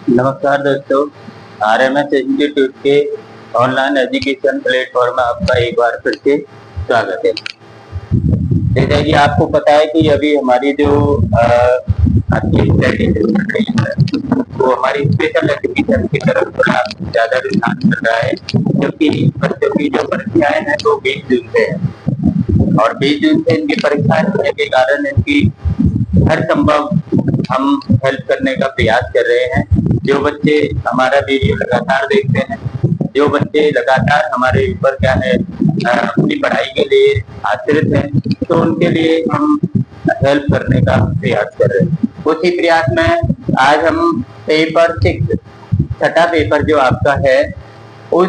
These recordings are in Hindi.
नमस्कार दोस्तों, आरएमएस इंस्टीट्यूट के ऑनलाइन एजुकेशन प्लेटफॉर्म में आपका एक बार फिर से स्वागत है। जैसा कि आपको पता है कि अभी हमारी जो आपकी स्टडी चल रही है वो हमारी स्पेशल एजुकेशन की तरफ थोड़ा ज्यादा रुझान चल रहा है, क्योंकि बच्चों की जो परीक्षाएं हैं वो 20 जून से है और 20 जून से इनकी परीक्षाएं होने के कारण इनकी हर संभव हम हेल्प करने का प्रयास कर रहे हैं। जो बच्चे हमारा वीडियो लगातार देखते हैं, जो बच्चे लगातार हमारे ऊपर क्या है अपनी पढ़ाई के लिए आश्रित हैं, तो उनके लिए हम हेल्प करने का प्रयास कर रहे हैं। उसी प्रयास में आज हम पेपर 6 छठा पेपर जो आपका है उस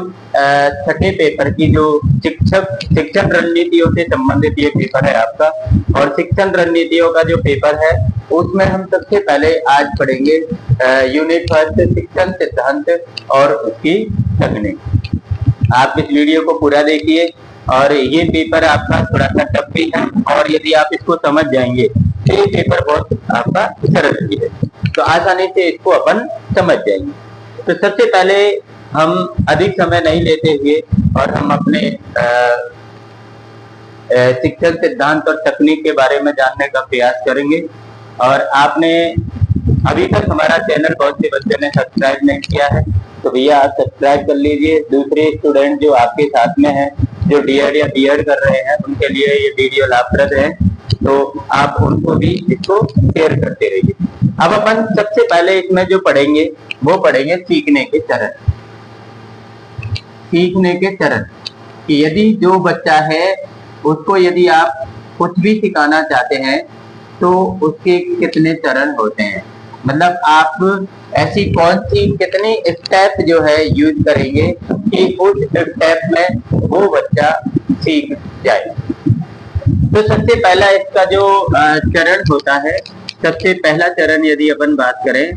छठे पेपर की जो शिक्षण रणनीतियों से संबंधित ये पेपर है आपका, और शिक्षण रणनीतियों का जो पेपर है उसमें हम सबसे पहले आज पढ़ेंगे यूनिट फर्स्ट शिक्षण सिद्धांत और उसकी तकनीक। आप इस वीडियो को पूरा देखिए और ये पेपर आपका थोड़ा सा टफ भी है, और यदि आप इसको समझ जाएंगे तो ये पेपर बहुत आपका सरल भी है, तो आसानी से इसको अपन समझ जाएंगे। तो सबसे पहले हम अधिक समय नहीं लेते हुए और हम अपने शिक्षण सिद्धांत और तकनीक के बारे में जानने का प्रयास करेंगे। और आपने अभी तक हमारा चैनल बहुत से बच्चों ने सब्सक्राइब नहीं किया है, तो भैया आप सब्सक्राइब कर लीजिए। दूसरे स्टूडेंट जो आपके साथ में हैं, जो डीएड या बीएड कर रहे हैं, उनके लिए ये वीडियो लाभप्रद है, तो आप उनको भी इसको शेयर करते रहिए। अब अपन सबसे पहले इसमें जो पढ़ेंगे वो पढ़ेंगे सीखने के चरण। सीखने के चरण कि यदि जो बच्चा है उसको यदि आप कुछ भी सिखाना चाहते हैं तो उसके कितने चरण होते हैं, मतलब आप ऐसी कौन सी कितनी स्टेप जो है यूज करेंगे कि उस स्टेप में वो बच्चा सीख जाए। तो सबसे पहला इसका जो चरण होता है, सबसे पहला चरण यदि अपन बात करें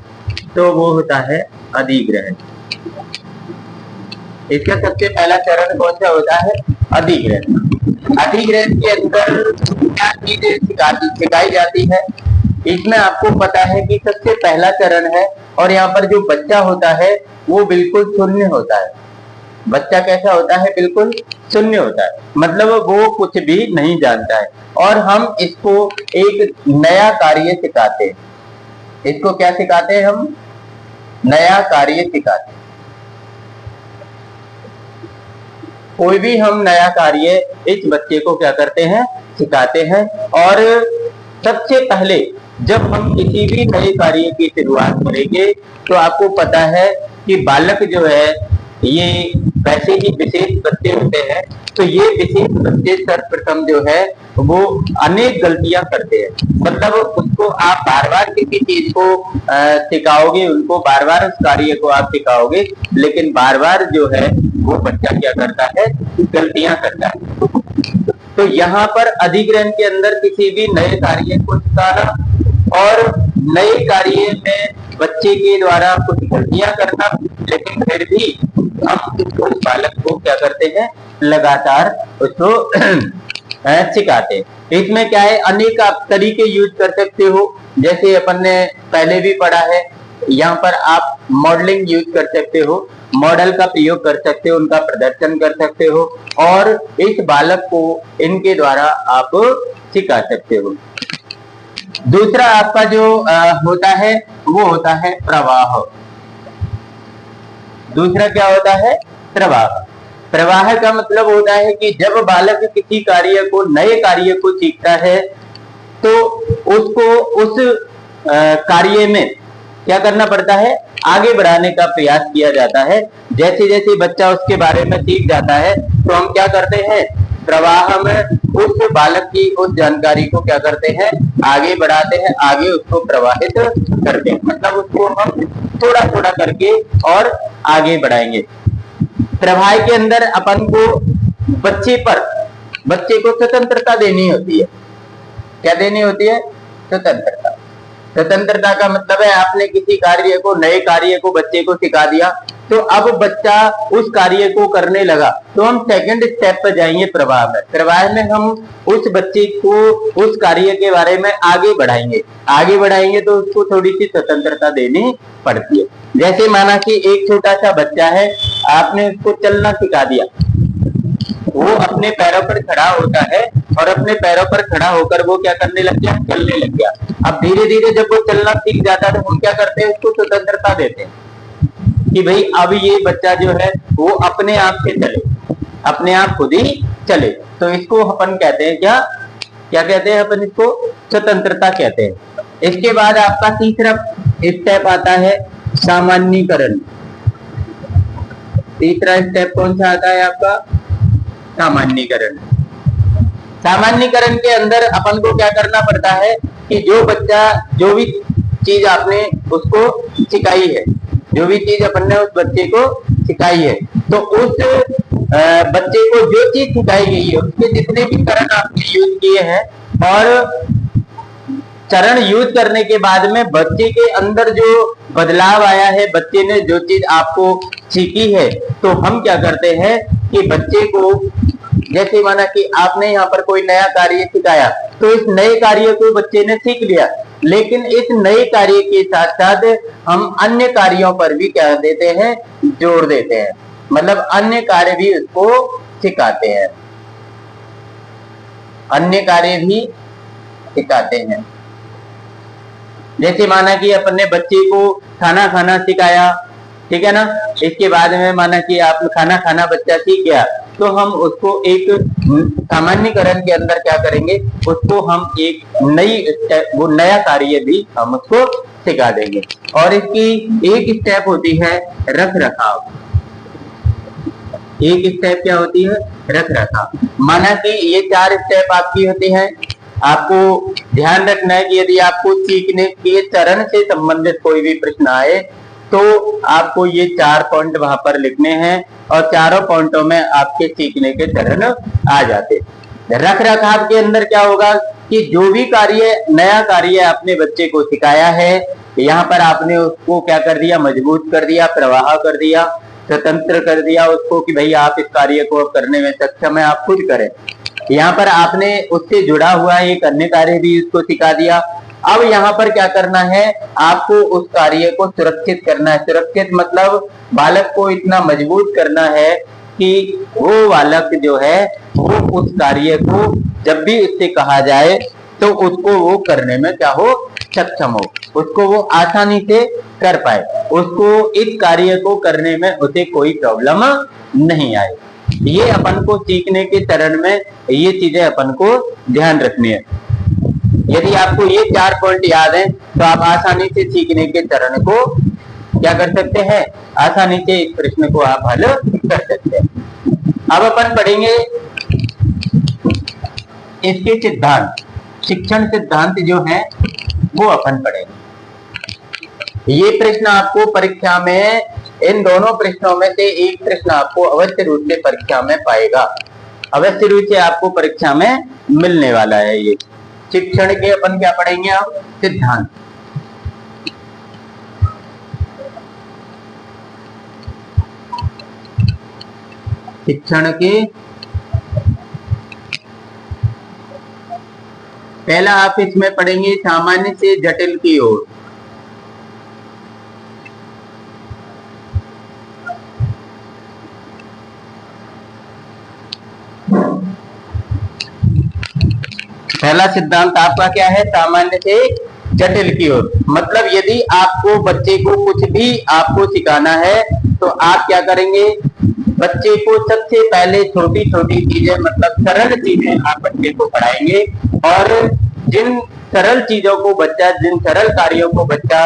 तो वो होता है अधिग्रहण। इसका सबसे पहला चरण कौन सा होता है? अधिग्रहण। अधिग्रहण के अंदर क्या चीजें सिखाई जाती है, इसमें आपको पता है कि सबसे पहला चरण है, और यहाँ पर जो बच्चा होता है वो बिल्कुल शून्य होता है। बच्चा कैसा होता है? बिल्कुल शून्य होता है, मतलब वो कुछ भी नहीं जानता है, और हम इसको एक नया कार्य सिखाते हैं। इसको क्या सिखाते हैं? हम नया कार्य सिखाते हैं। कोई भी हम नया कार्य इस बच्चे को क्या करते हैं? सिखाते हैं। और सबसे पहले जब हम किसी भी नए कार्य की शुरुआत करेंगे तो आपको पता है कि बालक जो है ये वैसे ही विशेष बच्चे होते हैं, तो ये विशेष बच्चे सर्वप्रथम जो है वो अनेक गलतियां करते हैं। मतलब उसको आप बार बार किसी चीज को सिखाओगे, उनको बार बार उस कार्य को आप सिखाओगे, लेकिन बार बार जो है वो बच्चा क्या करता है? गलतियां करता है। तो यहाँ पर अधिग्रहण के अंदर किसी भी नए कार्य को सिखाना और नए कार्य में बच्चे के द्वारा कुछ गलतियां करना, लेकिन फिर भी हम उस बालक को क्या करते हैं? लगातार उसको सिखाते हैं। इसमें क्या है? अनेक आप तरीके यूज कर सकते हो, जैसे अपन ने पहले भी पढ़ा है। यहाँ पर आप मॉडलिंग यूज कर सकते हो, मॉडल का प्रयोग कर सकते हो, उनका प्रदर्शन कर सकते हो, और इस बालक को इनके द्वारा आप सिखा सकते हो। दूसरा आपका जो होता है वो होता है प्रवाह। दूसरा क्या होता है? प्रवाह। प्रवाह का मतलब होता है कि जब बालक किसी कार्य को, नए कार्य को सीखता है, तो उसको उस कार्य में क्या करना पड़ता है? आगे बढ़ाने का प्रयास किया जाता है। जैसे जैसे बच्चा उसके बारे में सीख जाता है तो हम क्या करते हैं? प्रवाह में उस बालक की उस जानकारी को क्या करते हैं? आगे बढ़ाते हैं, आगे उसको प्रवाहित करते हैं, मतलब उसको हम थोड़ा थोड़ा करके और आगे बढ़ाएंगे। प्रवाह के अंदर अपन को बच्चे को स्वतंत्रता देनी होती है। क्या देनी होती है? स्वतंत्रता। स्वतंत्रता का मतलब है आपने किसी कार्य को, नए कार्य को बच्चे को सिखा दिया, तो अब बच्चा उस कार्य को करने लगा, तो हम सेकंड स्टेप पर जाएंगे प्रवाह में। प्रवाह में हम उस बच्चे को उस कार्य के बारे में आगे बढ़ाएंगे तो उसको थोड़ी सी स्वतंत्रता देनी पड़ती है। जैसे माना कि एक छोटा सा बच्चा है, आपने उसको चलना सिखा दिया, वो अपने पैरों पर खड़ा होता है और अपने पैरों पर खड़ा होकर वो क्या करने लग गया, चलने लग गया। अब धीरे धीरे जब वो चलना सीख जाता है तो हम क्या करते हैं, उसको स्वतंत्रता देते हैं कि भाई अब ये बच्चा जो है वो अपने आप से चले, अपने आप खुद ही चले। तो इसको अपन कहते हैं क्या कहते हैं अपन इसको, स्वतंत्रता कहते हैं। इसके बाद आपका तीसरा स्टेप आता है सामान्यीकरण। तीसरा स्टेप कौन सा आता है आपका, सामान्यीकरण। सामान्यीकरण के अंदर अपन को क्या करना पड़ता है कि जो बच्चा जो भी चीज आपने उसको सिखाई है, जो भी चीज अपन ने उस बच्चे को सिखाई है, तो उस बच्चे को जो चीज सिखाई गई है उसके जितने भी चरण आपने यूज किए हैं, और चरण यूज करने के बाद में बच्चे के अंदर जो बदलाव आया है, बच्चे ने जो चीज आपको सीखी है, तो हम क्या करते हैं कि बच्चे को, जैसे माना कि आपने यहाँ पर कोई नया कार्य सिखाया, तो इस नए कार्य को बच्चे ने सीख लिया, लेकिन इस नए कार्य के साथ साथ हम अन्य कार्यों पर भी क्या देते हैं, जोर देते हैं, मतलब अन्य कार्य भी उसको सिखाते हैं, अन्य कार्य भी सिखाते हैं। जैसे माना कि अपने बच्चे को खाना खाना सिखाया, ठीक है ना, इसके बाद में माना कि आप खाना खाना बच्चा सीख गया, तो हम उसको एक सामान्यीकरण के अंदर क्या करेंगे, उसको हम एक वो नया कार्य भी हम उसको सिखा देंगे। और इसकी एक स्टेप होती है रख रखाव। एक स्टेप क्या होती है, रख रखाव। माना कि ये 4 स्टेप आपकी होती हैं। आपको ध्यान रखना है कि यदि आपको सीखने के चरण से संबंधित कोई भी प्रश्न आए तो आपको ये 4 पॉइंट वहां पर लिखने हैं, और चारों पॉइंटों में आपके सीखने के चरण आ जाते। रख रखाव के अंदर क्या होगा कि जो भी कार्य, नया कार्य आपने बच्चे को सिखाया है, यहाँ पर आपने उसको क्या कर दिया, मजबूत कर दिया, प्रवाह कर दिया, स्वतंत्र कर दिया उसको कि भाई आप इस कार्य को करने में सक्षम है, आप खुद करें। यहाँ पर आपने उससे जुड़ा हुआ एक अन्य कार्य भी उसको सिखा दिया। अब यहाँ पर क्या करना है, आपको उस कार्य को सुरक्षित करना है। सुरक्षित मतलब बालक को इतना मजबूत करना है कि वो बालक जो है वो उस कार्य को जब भी उससे कहा जाए तो उसको वो करने में क्या हो, सक्षम हो, उसको वो आसानी से कर पाए, उसको इस कार्य को करने में उसे कोई प्रॉब्लम नहीं आए। ये अपन को सीखने के चरण में ये चीजें अपन को ध्यान रखनी है। यदि आपको ये 4 पॉइंट याद हैं तो आप आसानी से सीखने के चरण को क्या कर सकते हैं, आसानी से इस प्रश्न को आप हल कर सकते हैं। अब अपन पढ़ेंगे इसके सिद्धांत, शिक्षण सिद्धांत जो है वो अपन पढ़ेंगे। ये प्रश्न आपको परीक्षा में, इन दोनों प्रश्नों में से एक प्रश्न आपको अवश्य रूप से परीक्षा में पाएगा, अवश्य रूप से आपको परीक्षा में मिलने वाला है। ये शिक्षण के अपन क्या पढ़ेंगे, आप सिद्धांत। शिक्षण के पहला आप इसमें पढ़ेंगे सामान्य से जटिल की ओर। पहला सिद्धांत आपका क्या है, सामान्य से जटिल की ओर। मतलब यदि आपको बच्चे को कुछ भी आपको सिखाना है तो आप क्या करेंगे, बच्चे को सबसे पहले छोटी छोटी चीजें, मतलब सरल चीजें आप बच्चे को पढ़ाएंगे, और जिन सरल चीजों को बच्चा, जिन सरल कार्यों को बच्चा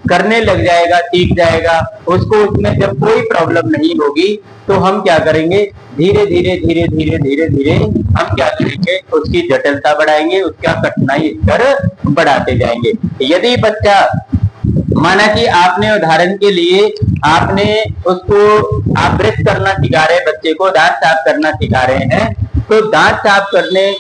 करने लग जाएगा, सीख जाएगा, उसको उसमें जब कोई प्रॉब्लम नहीं होगी तो हम क्या करेंगे, धीरे धीरे धीरे धीरे धीरे धीरे हम क्या करेंगे, उसकी जटिलता बढ़ाएंगे, उसका कठिनाई स्तर बढ़ाते जाएंगे। यदि बच्चा, माना कि आपने उदाहरण के लिए आपने उसको, आप ब्रश करना सिखा रहे हैं बच्चे को, दांत साफ करना सिखा रहे हैं, तो दांत साफ करने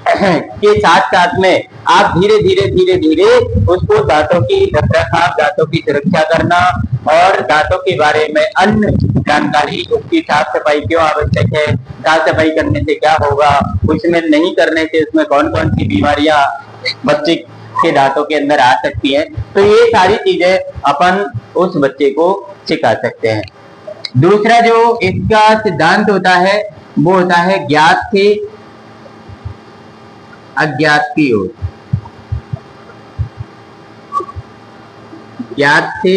के साथ साथ में आप धीरे धीरे धीरे धीरे उसको दांतों की रखरखाव, दांतों की सुरक्षा करना, और दांतों के बारे में अन्य जानकारी, उसकी साफ सफाई क्यों आवश्यक है, साफ सफाई करने से क्या होगा, उसमें नहीं करने से उसमें कौन कौन सी बीमारियां बच्चे के दांतों के अंदर आ सकती है, तो ये सारी चीजें अपन उस बच्चे को सिखा सकते हैं। दूसरा जो इसका सिद्धांत होता है वो होता है ज्ञात से अज्ञात की ओर। ज्ञात से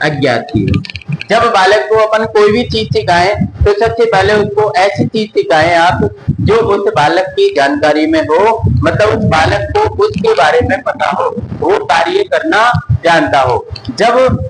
अज्ञात की ओर। जब बालक को अपन कोई भी चीज सिखाएं तो सबसे पहले उसको ऐसी चीज सिखाएं आप जो उस बालक की जानकारी में हो, मतलब उस बालक को उसके बारे में पता हो, वो कार्य करना जानता हो। जब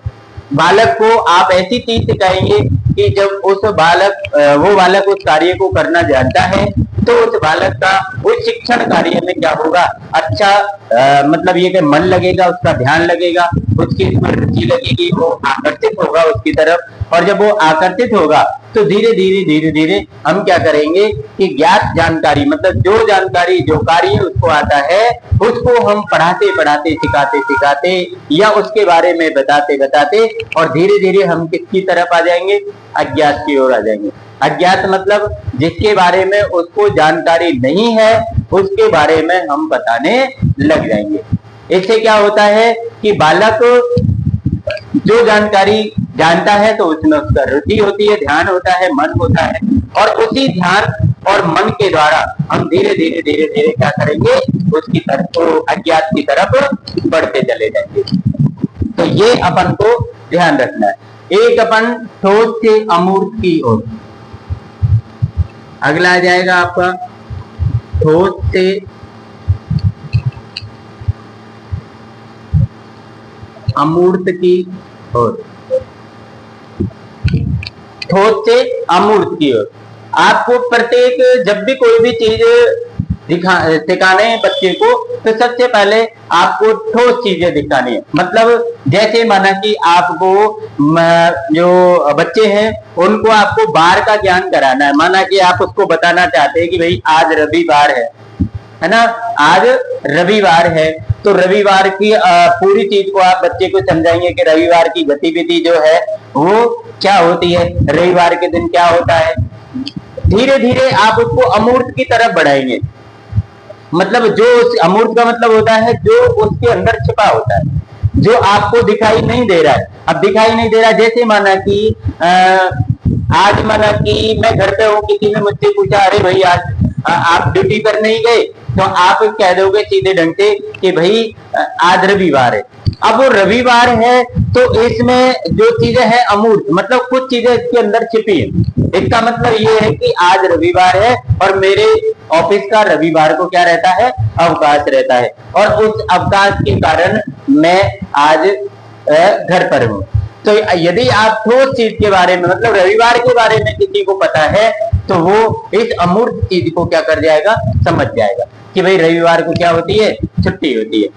बालक को आप ऐसी चीज सिखाएंगे कि जब वो बालक उस कार्य को करना जानता है तो उस बालक का उस शिक्षण कार्य में क्या होगा, अच्छा मतलब ये कि मन लगेगा, उसका ध्यान लगेगा, उसकी इसमें रुचि लगेगी, वो आकर्षित होगा उसकी तरफ। और जब वो आकर्षित होगा तो धीरे धीरे हम क्या करेंगे कि ज्ञात जानकारी, मतलब जो जानकारी जो कार्य उसको आता है उसको हम पढ़ाते सिखाते या उसके बारे में बताते और धीरे धीरे हम किसकी तरफ आ जाएंगे, अज्ञात की ओर आ जाएंगे। अज्ञात मतलब जिसके बारे में उसको जानकारी नहीं है उसके बारे में हम बताने लग जाएंगे। इससे क्या होता है कि बालक जो जानकारी जानता है तो उसमें उसका रुचि होती है, ध्यान होता है, मन होता है, और उसी ध्यान और मन के द्वारा हम धीरे धीरे क्या करेंगे, उसकी तरफ, तो अज्ञात की तरफ बढ़ते चले जाएंगे। तो ये अपन को ध्यान रखना है। एक अपन ठोस से अमूर्त की ओर। अगला आ जाएगा आपका ठोस से अमूर्त की ओर। ठोस से अमूर्त की ओर आपको प्रत्येक, जब भी कोई भी चीज सिखाने हैं बच्चे को तो सबसे पहले आपको ठोस चीजें दिखानी है। मतलब जैसे माना कि आपको जो बच्चे हैं उनको आपको बार का ज्ञान कराना है। माना कि आप उसको बताना चाहते हैं कि भाई आज रविवार है ना, आज रविवार है, तो रविवार की पूरी चीज को आप बच्चे को समझाएंगे कि रविवार की गतिविधि जो है वो क्या होती है, रविवार के दिन क्या होता है। धीरे धीरे आप उसको अमूर्त की तरफ बढ़ाएंगे। मतलब जो अमूर्त का मतलब होता है जो उसके अंदर छिपा होता है, जो आपको दिखाई नहीं दे रहा है। अब दिखाई नहीं दे रहा, जैसे माना कि आज माना कि मैं घर पे हूँ, किसी ने मुझसे पूछा अरे भाई आज आप ड्यूटी पर नहीं गए, तो आप कह दोगे सीधे ढंग से कि भाई आज रविवार है। अब वो रविवार है तो इसमें जो चीजें हैं अमूर्त, मतलब कुछ चीजें इसके अंदर छिपी है। इसका मतलब ये है कि आज रविवार है और मेरे ऑफिस का रविवार को क्या रहता है, अवकाश रहता है, और उस अवकाश के कारण मैं आज घर पर हूँ। तो यदि आप ठोस चीज के बारे में, मतलब रविवार के बारे में किसी को पता है तो वो इस अमूर्त चीज को क्या कर जाएगा, समझ जाएगा कि भाई रविवार को क्या होती है, छुट्टी होती है।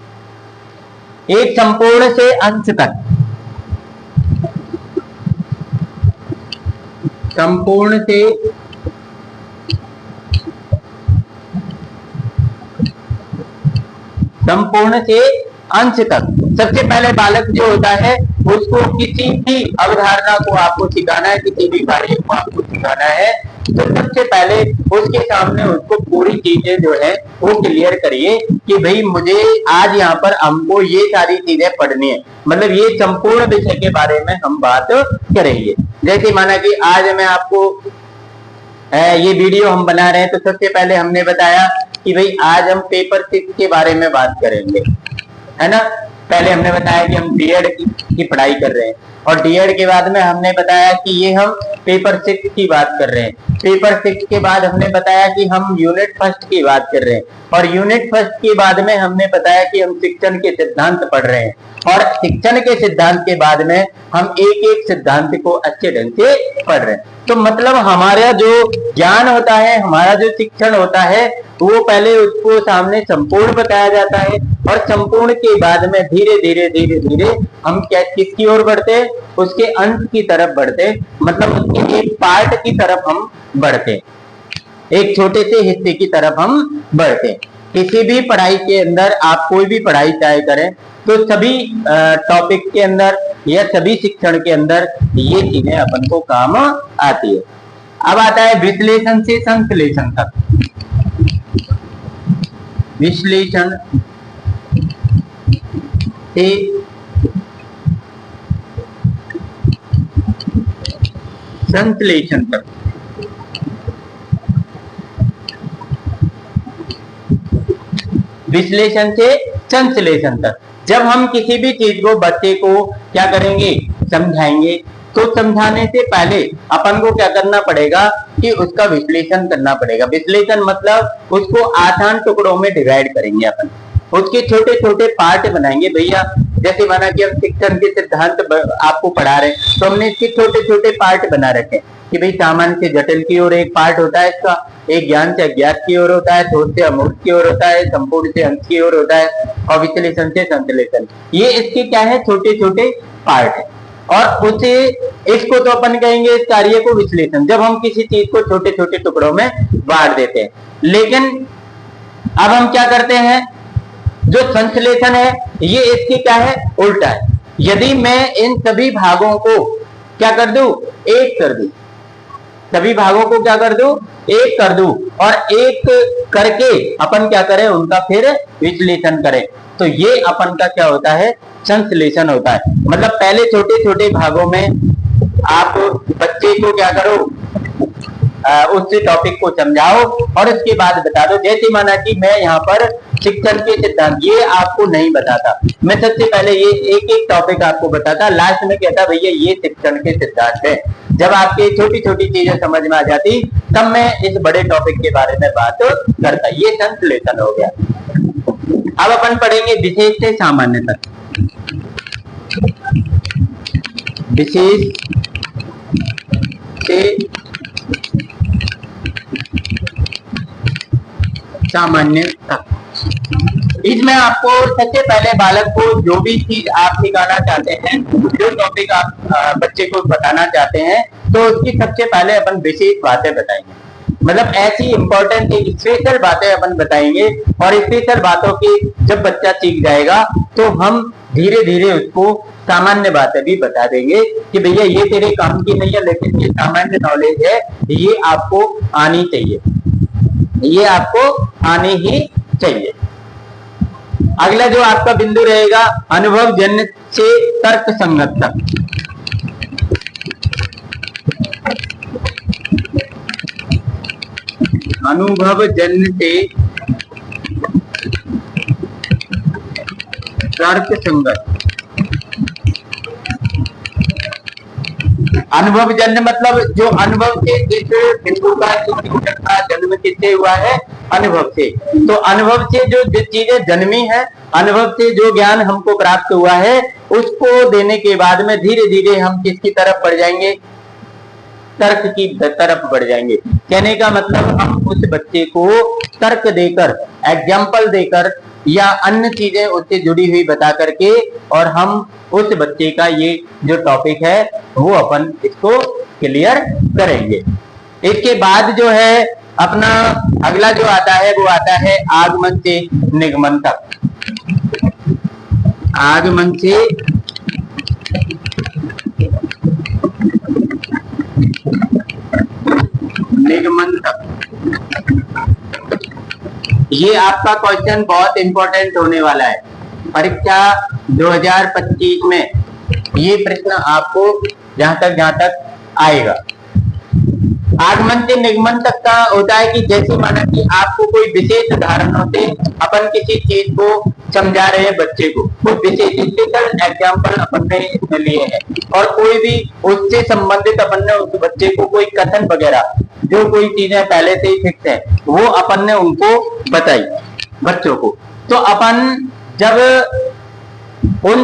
एक संपूर्ण से अंश तक, संपूर्ण से अंश तक। सबसे पहले बालक जो होता है उसको किसी भी अवधारणा को आपको सिखाना है, किसी भी कार्य को आपको सिखाना है, तो सबसे पहले उसके सामने उसको पूरी चीजें जो है वो क्लियर करिए कि भाई मुझे आज यहाँ पर हमको ये सारी चीजें पढ़नी है। मतलब ये संपूर्ण विषय के बारे में हम बात करेंगे। जैसे माना कि आज मैं आपको ये वीडियो हम बना रहे हैं, तो सबसे पहले हमने बताया कि भाई आज हम पेपर 6 के बारे में बात करेंगे, है ना। पहले हमने बताया कि हम डीएड की पढ़ाई कर रहे हैं, और डीएड के बाद में हमने बताया कि ये हम पेपर 6 की बात कर रहे हैं। पेपर 6 के बाद हमने बताया कि हम यूनिट फर्स्ट की बात कर रहे हैं, और यूनिट फर्स्ट के बाद में हमने बताया कि हम शिक्षण के सिद्धांत पढ़ रहे हैं, और शिक्षण के सिद्धांत के बाद में हम एक एक सिद्धांत को अच्छे ढंग से पढ़ रहे हैं। तो मतलब हमारा जो ज्ञान होता है, हमारा जो शिक्षण होता है, वो पहले उसको सामने संपूर्ण बताया जाता है, और संपूर्ण के बाद में धीरे धीरे हम क्या किसकी ओर बढ़ते हैं, उसके अंत की तरफ बढ़ते, मतलब उसके एक पार्ट की तरफ हम बढ़ते, एक छोटे से हिस्से की तरफ हम बढ़ते। किसी भी पढ़ाई के अंदर आप कोई भी पढ़ाई चाहे करें तो सभी टॉपिक के अंदर या सभी शिक्षण के अंदर ये चीजें अपन को काम आती है। अब आता है विश्लेषण से संश्लेषण तक। विश्लेषण से संश्लेषण तक। विश्लेषण से संश्लेषण तक जब हम किसी भी चीज को बच्चे को क्या करेंगे, समझाएंगे, तो समझाने से पहले अपन को क्या करना पड़ेगा कि उसका विश्लेषण करना पड़ेगा। विश्लेषण मतलब उसको आसान टुकड़ों में डिवाइड करेंगे अपन, उसके छोटे छोटे पार्ट बनाएंगे। भैया जैसे माना कि हम शिक्षण के सिद्धांत आपको पढ़ा रहे हैं, तो हमने इसके छोटे छोटे पार्ट बना रखे कि भाई सामान्य से जटिल की ओर एक पार्ट होता है इसका, एक ज्ञान से अज्ञात की ओर होता है, ठोस से अमूर्त की ओर होता है, संपूर्ण से अंश की ओर होता है, और विश्लेषण से संश्लेषण। ये इसके क्या है, छोटे छोटे पार्ट है। और उसे इसको तो अपन कहेंगे इस कार्य को विश्लेषण, जब हम किसी चीज को छोटे छोटे टुकड़ों में बांट देते हैं। लेकिन अब हम क्या करते हैं, जो संश्लेषण है ये इसके क्या है, उल्टा है। यदि मैं इन सभी भागों को क्या कर दूं, एक कर दूं, सभी भागों को क्या कर दूं, एक कर दूं, और एक करके अपन क्या करें, उनका फिर विश्लेषण करें, तो ये अपन का क्या होता है, संश्लेषण होता है। मतलब पहले छोटे छोटे भागों में आप बच्चे को क्या करो, उस टॉपिक को समझाओ और उसके बाद बता दो। जैसे माना कि मैं यहाँ पर शिक्षण के सिद्धांत ये आपको नहीं बताता, मैं सबसे पहले ये एक एक टॉपिक आपको बताता, लास्ट में कहता भैया ये शिक्षण के सिद्धांत है। जब आपके छोटी छोटी चीजें समझ में आ जाती तब मैं इस बड़े टॉपिक के बारे में बात करता। ये संश्लेषण हो गया। अब अपन पढ़ेंगे विशेष से सामान्य तक। विशेष से सामान्य तक। इसमें आपको सबसे पहले बालक को जो भी चीज आप सिखाना चाहते हैं, जो टॉपिक आप बच्चे को बताना चाहते हैं, तो उसकी सबसे पहले अपन विशेष बातें बताएंगे। मतलब ऐसी इंपॉर्टेंट स्पेशल बातें अपन बताएंगे, और स्पेशल बातों की जब बच्चा सीख जाएगा तो हम धीरे धीरे उसको सामान्य बातें भी बता देंगे कि भैया ये तेरे काम की नहीं है, लेकिन ये सामान्य नॉलेज है, ये आपको आनी चाहिए, ये आपको आनी ही चाहिए। अगला जो आपका बिंदु रहेगा, अनुभव जन्य से तर्क संगत तक। अनुभव जन्य से तर्क संगत। अनुभव जन्य मतलब जो अनुभव से इस बिंदु का जन्म किससे हुआ है, अनुभव से। तो अनुभव से जो चीजें जन्मी है, अनुभव से जो ज्ञान हमको प्राप्त हुआ है, उसको देने के बाद में धीरे धीरे हम किसकी तरफ बढ़ जाएंगे, तर्क की तरफ बढ़ जाएंगे। कहने का मतलब हम उस बच्चे को तर्क देकर, एग्जाम्पल देकर या अन्य चीजें उससे जुड़ी हुई बता करके, और हम उस बच्चे का ये जो टॉपिक है वो अपन इसको क्लियर करेंगे। इसके बाद जो है अपना अगला जो आता है वो आता है आगमन से निगमन तक। आगमन से निगमन तक। ये आपका क्वेश्चन बहुत इंपॉर्टेंट होने वाला है। परीक्षा 2025 में ये प्रश्न आपको जहां तक आएगा। आगमन से निगमन तक का होता है कि जैसे माना कि आपको कोई विशेष उदाहरणों से अपन किसी चीज को समझा रहे हैं बच्चे को, कोई विशेष स्पेशल एग्जाम्पल अपन ने इसमें लिए हैं, और कोई भी उससे संबंधित अपन ने उस बच्चे को कोई कथन वगैरह जो कोई चीजें पहले से ही फिक्स है वो अपन ने उनको बताई बच्चों को। तो अपन जब उन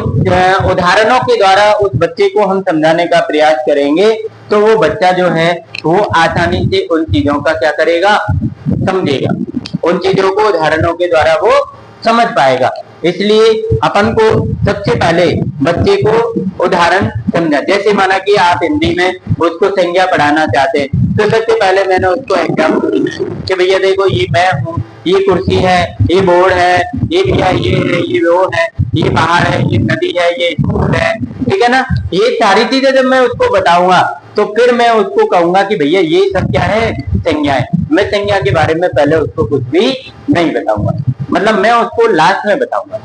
उदाहरणों के द्वारा उस बच्चे को हम समझाने का प्रयास करेंगे तो वो बच्चा जो है वो आसानी से उन चीजों का क्या करेगा, समझेगा, उन चीजों को उदाहरणों के द्वारा वो समझ पाएगा। इसलिए अपन को सबसे पहले बच्चे को उदाहरण समझा संज्ञा। जैसे माना कि आप हिंदी में उसको संज्ञा पढ़ाना चाहते हैं, तो सबसे पहले मैंने उसको एग्जाम्पल कि भैया देखो ये मैं हूँ, ये कुर्सी है, ये बोर्ड है, ये भैया ये है, ये वो है, ये पहाड़ है, ये नदी है, ये स्कूल है, ठीक है ना। ये सारी चीजें जब मैं उसको बताऊंगा तो फिर मैं उसको कहूंगा कि भैया ये सब क्या है, संज्ञा है। मैं संज्ञा के बारे में पहले उसको कुछ भी नहीं बताऊंगा, मतलब मैं उसको लास्ट में बताऊंगा।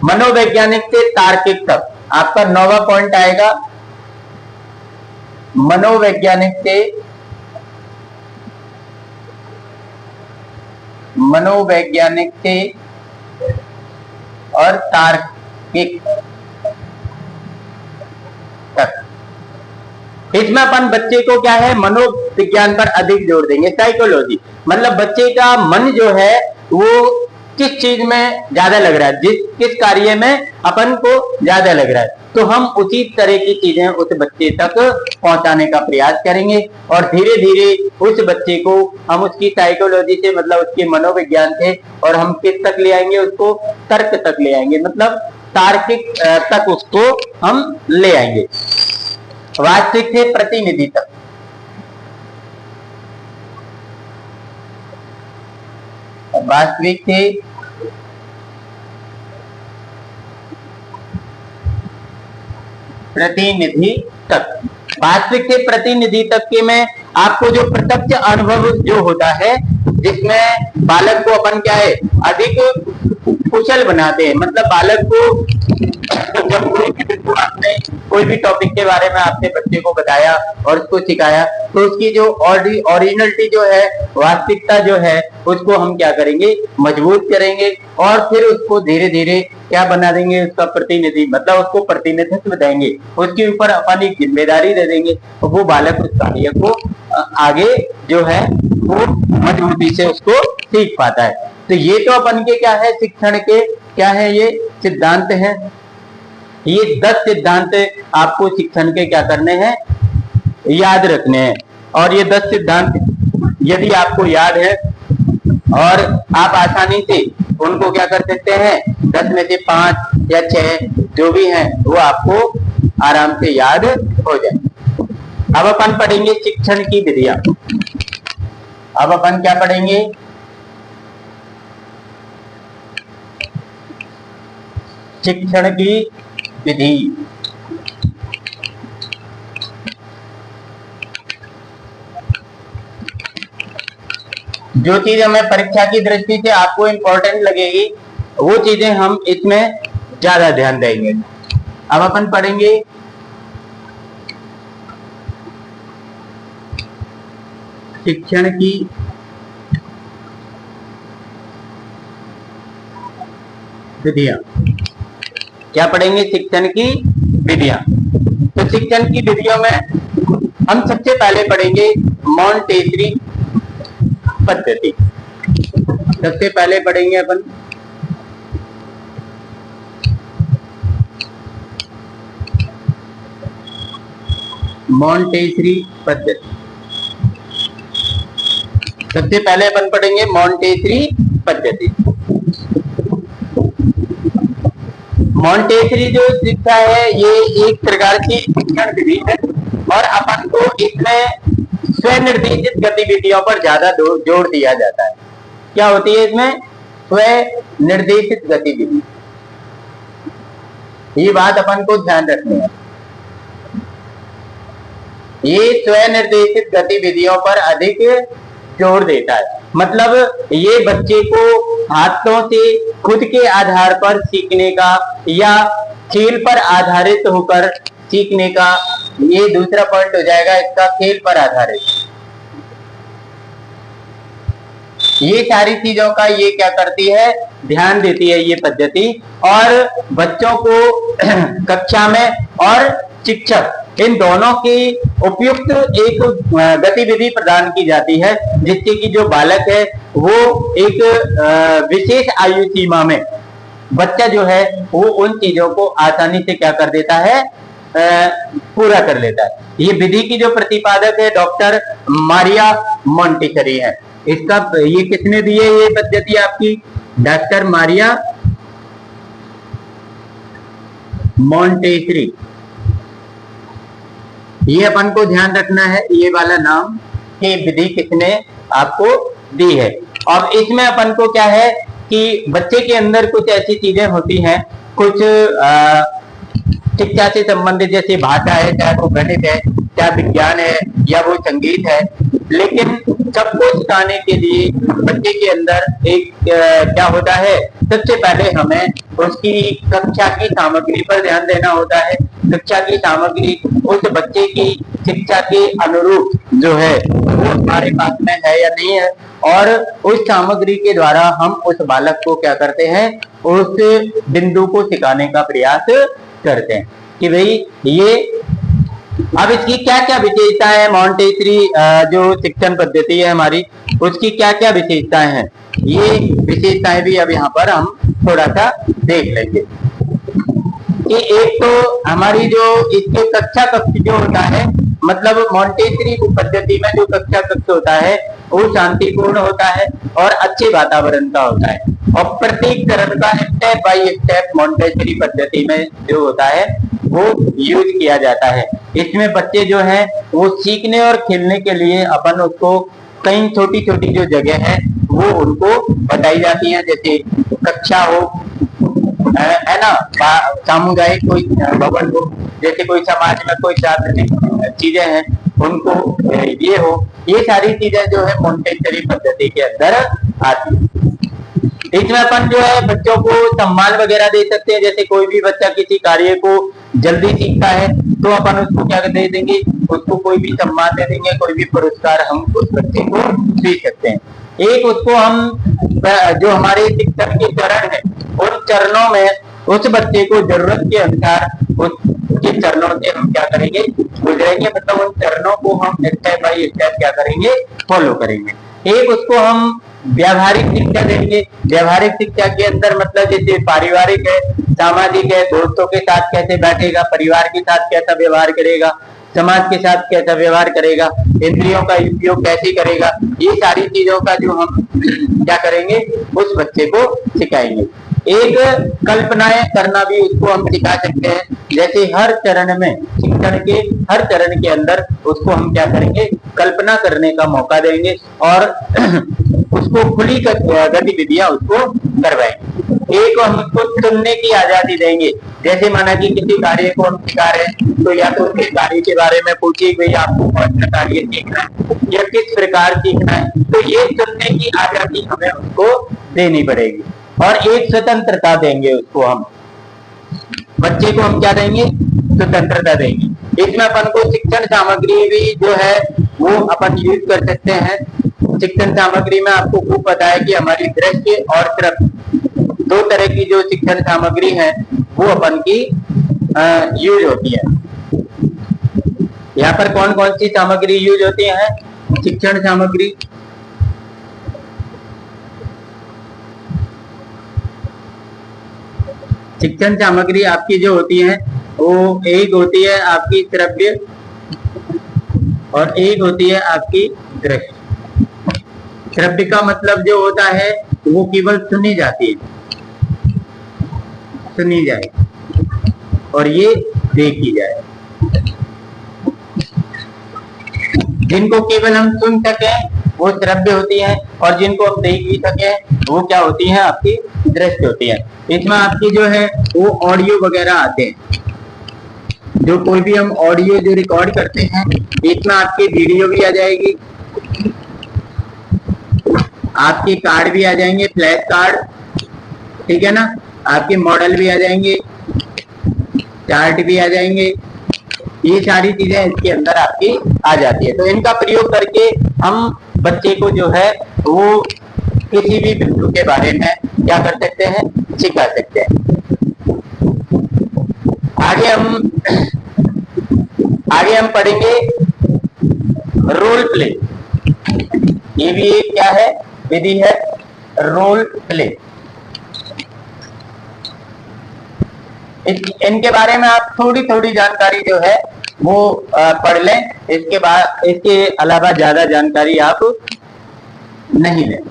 मनोवैज्ञानिक से तार्किक तक आपका 9वां पॉइंट आएगा। मनोवैज्ञानिक से और तार्किक तक। इसमें अपन बच्चे को क्या है, मनोविज्ञान पर अधिक जोर देंगे, साइकोलॉजी। मतलब बच्चे का मन जो है वो किस चीज में ज्यादा लग रहा है, किस कार्य में अपन को ज्यादा लग रहा है, तो हम उसी तरह की चीजें उस बच्चे तक पहुंचाने का प्रयास करेंगे। और धीरे धीरे उस बच्चे को हम उसकी साइकोलॉजी से, मतलब उसके मनोविज्ञान से, और हम किस तक ले आएंगे, उसको तर्क तक ले आएंगे, मतलब तार्किक तक उसको हम ले आएंगे। वास्तविक से प्रतिनिधि तक। वास्तविक से प्रतिनिधि तक। वास्तविक से प्रतिनिधि तक के में आपको जो प्रत्यक्ष अनुभव जो होता है, जिसमें बालक को अपन क्या है अधिक कुशल बनाते हैं। मतलब बालक को जब कोई भी टॉपिक के बारे में आपने बच्चे को बताया और उसको सिखाया, तो उसकी जो ओरिजिनलिटी जो है, वास्तविकता जो है, उसको हम क्या करेंगे, मजबूत करेंगे। और फिर उसको धीरे धीरे क्या बना देंगे, उसका प्रतिनिधि, मतलब उसको प्रतिनिधित्व देंगे, उसके ऊपर अपन एक जिम्मेदारी दे देंगे, तो वो बालक उस कार्य को आगे जो है वो मजबूती से उसको सीख पाता है। तो ये तो अपन के क्या है, शिक्षण के क्या है, ये सिद्धांत हैं। ये 10 सिद्धांत आपको शिक्षण के क्या करने हैं, याद रखने हैं। और ये 10 सिद्धांत यदि आपको याद है और आप आसानी से उनको क्या कर सकते हैं, 10 में से 5 या 6 जो भी हैं वो आपको आराम से याद हो जाए। अब अपन पढ़ेंगे शिक्षण की विधियां। अब अपन क्या पढ़ेंगे, शिक्षण की विधि। जो चीज हमें परीक्षा की दृष्टि से आपको इंपॉर्टेंट लगेगी, वो चीजें हम इसमें ज्यादा ध्यान देंगे। अब अपन पढ़ेंगे शिक्षण की विधियां। क्या पढ़ेंगे, शिक्षण की विधियां। तो शिक्षण की विधियों में हम सबसे पहले पढ़ेंगे मॉन्टेसरी पद्धति। सबसे पहले पढ़ेंगे अपन मॉन्टेसरी पद्धति। सबसे पहले अपन पढ़ेंगे मॉन्टेसरी पद्धति। मॉन्टेसरी जो शिक्षा है ये एक प्रकार की शिक्षण विधि है और अपन को इसमें स्वनिर्देशित गतिविधियों पर ज्यादा जोर दिया जाता है। क्या होती है इसमें, स्वनिर्देशित गतिविधि। ये बात अपन को ध्यान रखनी है। ये स्वनिर्देशित गतिविधियों पर अधिक जोर देता है। मतलब ये बच्चे को हाथों से खुद के आधार पर सीखने का या खेल पर आधारित होकर सीखने का, ये दूसरा पॉइंट हो जाएगा इसका, खेल पर आधारित। ये सारी चीजों का ये क्या करती है, ध्यान देती है ये पद्धति। और बच्चों को कक्षा में और शिक्षक इन दोनों की उपयुक्त एक गतिविधि प्रदान की जाती है, जिससे कि जो बालक है वो एक विशेष आयु सीमा में बच्चा जो है वो उन चीजों को आसानी से क्या कर देता है, पूरा कर लेता है। ये विधि की जो प्रतिपादक है डॉक्टर मारिया मोंटेसरी है। इसका ये किसने दी है ये पद्धति आपकी, डॉक्टर मारिया मोंटेसरी। ये अपन को ध्यान रखना है, ये वाला नाम की विधि किसने आपको दी है। अब इसमें अपन को क्या है कि बच्चे के अंदर कुछ ऐसी चीजें होती हैं, कुछ शिक्षा से संबंधित, जैसे भाषा है, चाहे वो गणित है, चाहे विज्ञान है, या वो संगीत है, लेकिन सबको सिखाने के लिए बच्चे के अंदर एक क्या होता है, सबसे पहले हमें उसकी कक्षा की सामग्री पर ध्यान देना होता है। कक्षा की सामग्री उस बच्चे की शिक्षा के अनुरूप जो है वो हमारे पास में है या नहीं है, और उस सामग्री के द्वारा हम उस बालक को क्या करते हैं, उस बिंदु को सिखाने का प्रयास करते हैं कि भाई ये। अब इसकी क्या क्या विशेषताएं है, मॉन्टेसरी जो शिक्षण पद्धति है हमारी, उसकी क्या क्या विशेषताएं हैं, ये विशेषताएं भी अब यहाँ पर हम थोड़ा सा देख लेंगे। कि एक तो हमारी जो इसके कक्षा कक्ष जो होता है, मतलब मॉन्टेसरी पद्धति में जो कक्षा कक्ष होता है वो शांतिपूर्ण होता है और अच्छे वातावरण का होता है, और प्रत्येक चरण का स्टेप बाय स्टेप मॉन्टेसरी पद्धति में जो होता है वो यूज किया जाता है। इसमें बच्चे जो है वो सीखने और खेलने के लिए अपन उसको कई छोटी छोटी जो जगह है वो उनको बताई जाती है, जैसे कक्षा हो, है ना, सामुदायिक कोई भवन हो, जैसे कोई समाज में कोई सार्वजनिक चीजें हैं उनको ये हो, ये सारी चीजें जो है मॉन्टेसरी पद्धति के अंदर आती है। इसमें अपन जो है बच्चों को सम्मान वगैरह दे सकते हैं, जैसे कोई भी बच्चा किसी कार्य को जल्दी सीखता है तो अपन उसको क्या दे देंगे, उसको कोई भी सम्मान दे देंगे, कोई भी पुरस्कार हम उस बच्चे को दे सकते हैं। एक उसको हम जो हमारे शिक्षण के चरण है उन चरणों में उस बच्चे को जरूरत के अनुसार उसके चरणों से हम क्या करेंगे, गुजरेंगे, मतलब उन चरणों को हम स्टेप बाय स्टेप क्या करेंगे, फॉलो करेंगे। एक उसको हम व्यावहारिक शिक्षा देंगे। व्यावहारिक शिक्षा के अंदर मतलब जैसे पारिवारिक है, सामाजिक है, दोस्तों के साथ कैसे बैठेगा, परिवार के साथ कैसा व्यवहार करेगा, समाज के साथ कैसा व्यवहार करेगा, इंद्रियों का उपयोग कैसे करेगा, ये सारी चीजों का जो हम क्या करेंगे उस बच्चे को सिखाएंगे। एक कल्पनाएं करना भी उसको हम सिखा सकते हैं, जैसे हर चरण में शिक्षण के हर चरण के अंदर उसको हम क्या करेंगे, कल्पना करने का मौका देंगे और उसको खुली गतिविधियां उसको करवाएंगे। एक हम उसको चुनने की आजादी देंगे, जैसे माना कि किसी कार्य को हम सिखा रहे हैं तो या तो उसके कार्य के बारे में पूछिए भाई आपको कौन सा कार्य सीखना है या किस प्रकार सीखना है, तो ये चुनने की आजादी हमें उसको देनी पड़ेगी और एक स्वतंत्रता देंगे उसको। हम बच्चे को हम क्या देंगे, स्वतंत्रता देंगे। इसमें अपन को शिक्षण सामग्री भी जो है वो अपन यूज कर सकते हैं। शिक्षण सामग्री में आपको खूब पता है कि हमारी दृश्य और श्रव्य दो तरह की जो शिक्षण सामग्री है वो अपन की यूज होती है। यहाँ पर कौन कौन सी सामग्री यूज होती है, शिक्षण सामग्री, शिक्षण सामग्री आपकी जो होती है वो एक होती है आपकी श्रव्य और एक होती है आपकी दृश्य। श्रव्य का मतलब जो होता है वो केवल सुनी जाती है, सुनी जाए और ये देखी जाए। जिनको केवल हम सुन सके वो श्रव्य होती है और जिनको हम देख भी सके वो क्या होती है, आपकी दृश्य होती है। इसमें आपकी जो है वो ऑडियो वगैरह आते हैं, जो कोई भी हम ऑडियो जो रिकॉर्ड करते हैं इसमें आपकी वीडियो भी आ जाएगी, आपके कार्ड भी आ जाएंगे, फ्लैश कार्ड, ठीक है ना, आपके मॉडल भी आ जाएंगे, चार्ट भी आ जाएंगे, ये सारी चीजें इसके अंदर आपकी आ जाती है। तो इनका प्रयोग करके हम बच्चे को जो है वो किसी भी बिंदु के बारे में क्या कर सकते हैं, सिखा सकते हैं। आगे हम पढ़ेंगे रोल प्ले। ये भी एक क्या है, विधि है, रोल प्ले। इनके बारे में आप थोड़ी थोड़ी जानकारी जो है वो पढ़ लें, इसके बाद इसके अलावा ज्यादा जानकारी आप नहीं लें,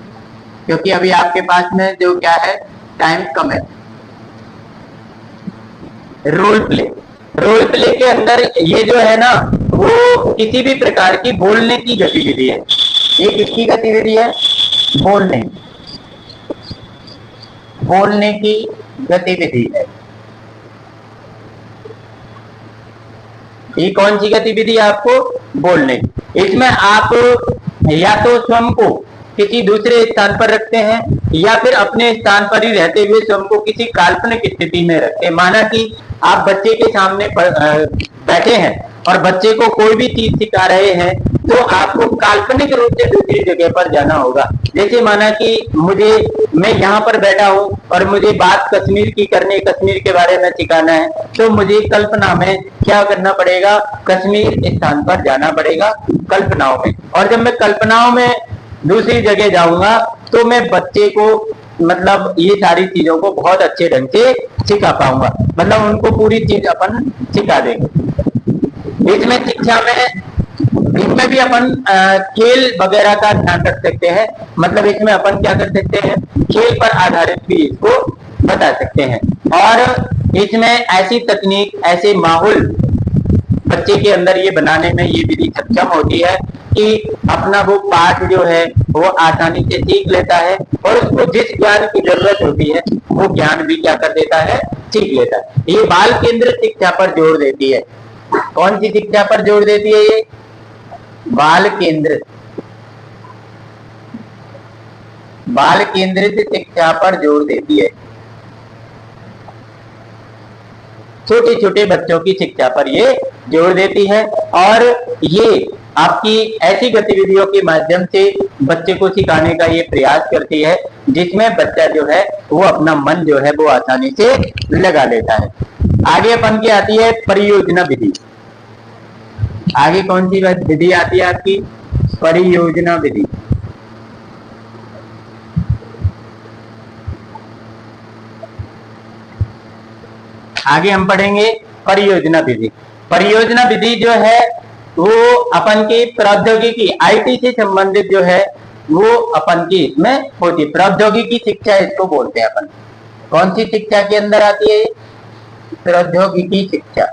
क्योंकि अभी आपके पास में जो क्या है, टाइम कम है। रोल प्ले, रोल प्ले के अंदर ये जो है ना, वो किसी भी प्रकार की बोलने की गतिविधि है। ये किसकी गतिविधि है? बोलने बोलने की गतिविधि है। ये कौन सी गतिविधि है? आपको बोलने। इसमें आप या तो स्वयं को किसी दूसरे स्थान पर रखते हैं, या फिर अपने स्थान पर ही रहते हुए स्वयं को किसी काल्पनिक स्थिति में रखते हैं। माना कि आप बच्चे के सामने बैठे हैं और बच्चे को कोई भी चीज सिखा रहे हैं, तो आपको काल्पनिक रूप से दूसरी जगह पर जाना होगा। जैसे माना कि मैं यहाँ पर बैठा हूँ और मुझे बात कश्मीर की करनी, कश्मीर के बारे में सिखाना है, तो मुझे कल्पना में क्या करना पड़ेगा? कश्मीर स्थान पर जाना पड़ेगा कल्पनाओं में। और जब मैं कल्पनाओं में दूसरी जगह जाऊंगा, तो मैं बच्चे को मतलब ये सारी चीजों को बहुत अच्छे ढंग से सिखा पाऊंगा, मतलब उनको पूरी चीज अपन सिखा देंगे। इसमें शिक्षा में इसमें भी अपन खेल वगैरह का ध्यान रख सकते हैं। मतलब इसमें अपन क्या कर सकते हैं? खेल पर आधारित भी इसको बता सकते हैं। और इसमें ऐसी तकनीक, ऐसे माहौल बच्चे के अंदर ये बनाने में ये विधि सक्षम होती है कि अपना वो पाठ जो है वो आसानी से सीख लेता है, और उसको जिस ज्ञान की जरूरत होती है वो ज्ञान भी क्या कर देता है? सीख लेता है। ये बाल केंद्रित शिक्षा पर जोर देती है। कौन सी शिक्षा पर जोर देती है? ये बाल केंद्रित शिक्षा पर जोर देती है। छोटे छोटे बच्चों की शिक्षा पर ये जोर देती है, और ये आपकी ऐसी गतिविधियों के माध्यम से बच्चे को सिखाने का ये प्रयास करती है जिसमें बच्चा जो है वो अपना मन जो है वो आसानी से लगा लेता है। आगे अपन की आती है परियोजना विधि। आगे कौन सी विधि आती है आपकी? परियोजना विधि। आगे हम पढ़ेंगे परियोजना विधि। परियोजना विधि जो है वो अपन की प्रौद्योगिकी, आईटी से संबंधित जो है वो अपन की इसमें होती है। प्रौद्योगिकी शिक्षा इसको बोलते हैं अपन। कौन सी शिक्षा के अंदर आती है? प्रौद्योगिकी शिक्षा।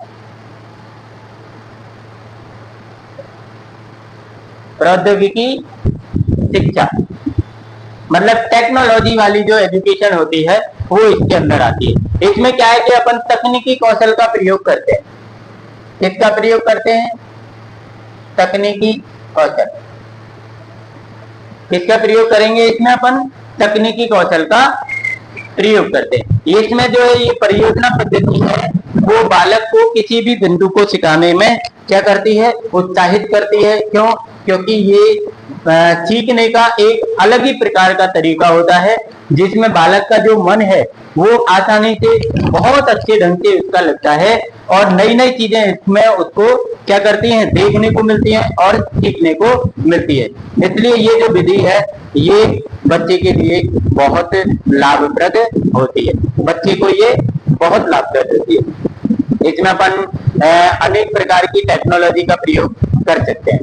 प्रौद्योगिकी शिक्षा मतलब टेक्नोलॉजी वाली जो एजुकेशन होती है वो इसके अंदर आती है। इसमें क्या है कि अपन तकनीकी कौशल का प्रयोग करते हैं। किसका प्रयोग करते हैं? तकनीकी कौशल। किसका प्रयोग करेंगे? इसमें अपन तकनीकी कौशल का प्रयोग करते हैं। इसमें जो है ये परियोजना पद्धति है वो बालक को किसी भी बिंदु को सिखाने में क्या करती है? उत्साहित करती है। क्यों? क्योंकि ये सीखने का एक अलग ही प्रकार का तरीका होता है जिसमें बालक का जो मन है वो आसानी से बहुत अच्छे ढंग से उसका लगता है, और नई नई चीजें इसमें उसको क्या करती हैं? देखने को मिलती हैं और सीखने को मिलती है। इसलिए ये जो विधि है ये बच्चे के लिए बहुत लाभप्रद होती है। बच्चे को ये बहुत लाभप्रद होती है। इसमें अपन अनेक प्रकार की टेक्नोलॉजी का प्रयोग कर सकते हैं।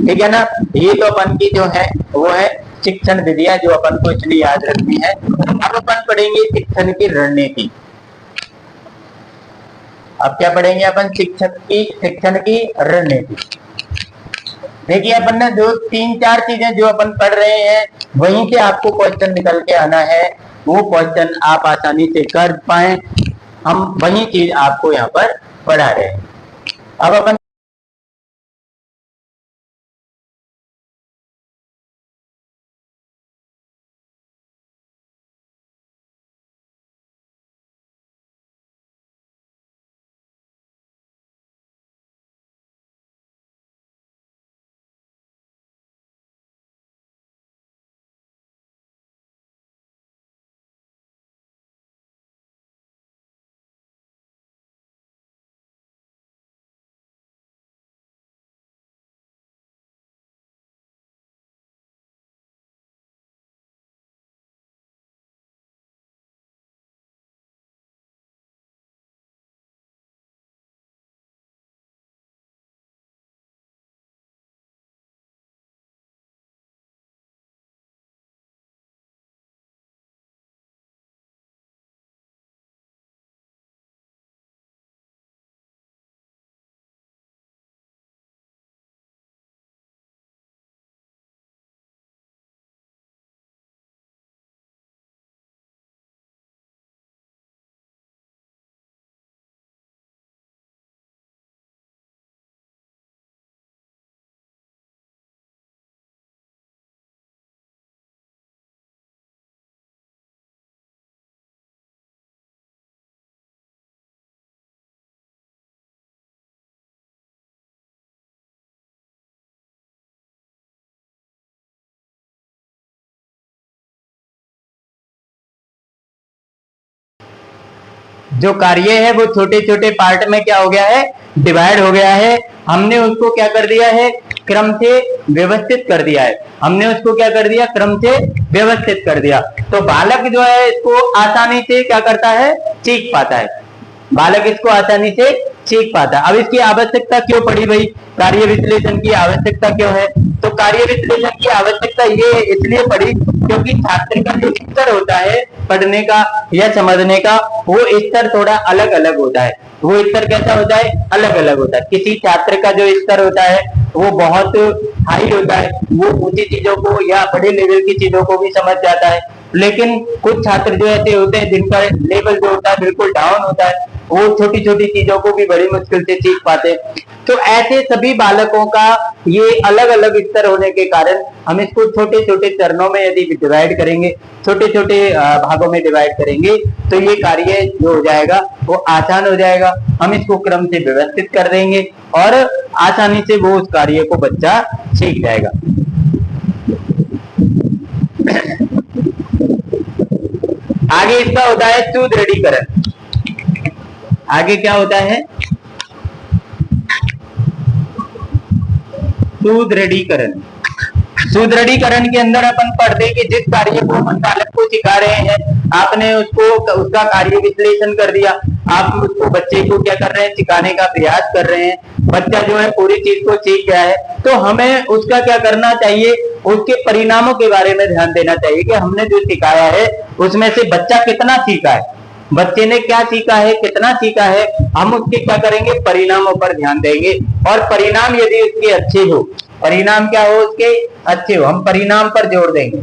ठीक है ना? ये तो अपन की जो है वो है शिक्षण विधियां जो अपन को इसलिए याद रखनी है। अब अपन पढ़ेंगे शिक्षण की रणनीति। अब क्या पढ़ेंगे अपन? शिक्षण की रणनीति। देखिए अपन ने जो 3-4 चीजें जो अपन पढ़ रहे हैं वहीं से आपको क्वेश्चन निकल के आना है। वो क्वेश्चन आप आसानी से कर पाए, हम वही चीज आपको यहाँ पर पढ़ा रहे हैं। अब अपन जो कार्य है वो छोटे छोटे पार्ट में क्या हो गया है, डिवाइड हो गया है। हमने उसको क्या कर दिया है, क्रम से व्यवस्थित कर दिया है। हमने उसको क्या कर दिया, क्रम से व्यवस्थित कर दिया। तो बालक जो है इसको आसानी से क्या करता है, सीख पाता है। बालक इसको आसानी से सीख पाता है। अब इसकी आवश्यकता क्यों पड़ी भाई, कार्य विश्लेषण की आवश्यकता क्यों है? तो कार्य विश्लेषण की आवश्यकता ये इसलिए पड़ी क्योंकि छात्र का जो स्तर होता है पढ़ने का या समझने का, वो स्तर थोड़ा अलग अलग होता है। वो स्तर कैसा होता है, अलग अलग होता है। किसी छात्र का जो स्तर होता है वो बहुत हाई होता है, वो ऊंची चीजों को या बड़े लेवल की चीजों को भी समझ जाता है। लेकिन कुछ छात्र जो ऐसे होते हैं जिनका लेवल जो होता है बिल्कुल डाउन होता है, वो छोटी छोटी चीजों को भी बड़ी मुश्किल से सीख पाते हैं। तो ऐसे सभी बालकों का ये अलग अलग स्तर होने के कारण हम इसको छोटे छोटे चरणों में यदि डिवाइड करेंगे, छोटे छोटे भागों में डिवाइड करेंगे, तो ये कार्य जो हो जाएगा वो आसान हो जाएगा। हम इसको क्रम से व्यवस्थित कर देंगे और आसानी से वो उस कार्य को बच्चा सीख जाएगा। आगे इसका होता है सुदृढ़ीकरण। आगे क्या होता है, सुदृढ़ीकरण। सुदृढ़ीकरण के अंदर अपन पढ़ते कि जिस कार्य को अपन बालक को सिखा रहे हैं, आपने उसको उसका कार्य विश्लेषण कर दिया, आप उसको बच्चे को क्या कर रहे हैं, सिखाने का प्रयास कर रहे हैं। बच्चा जो है पूरी चीज को सीख गया है, तो हमें उसका क्या करना चाहिए, उसके परिणामों के बारे में ध्यान देना चाहिए कि हमने जो सिखाया है उसमें से बच्चा कितना सीखा है, बच्चे ने क्या सीखा है, कितना सीखा है। हम उसके क्या करेंगे, परिणामों पर ध्यान देंगे। और परिणाम यदि उसके अच्छे हो, परिणाम क्या हो, उसके अच्छे हो, हम परिणाम पर जोर देंगे।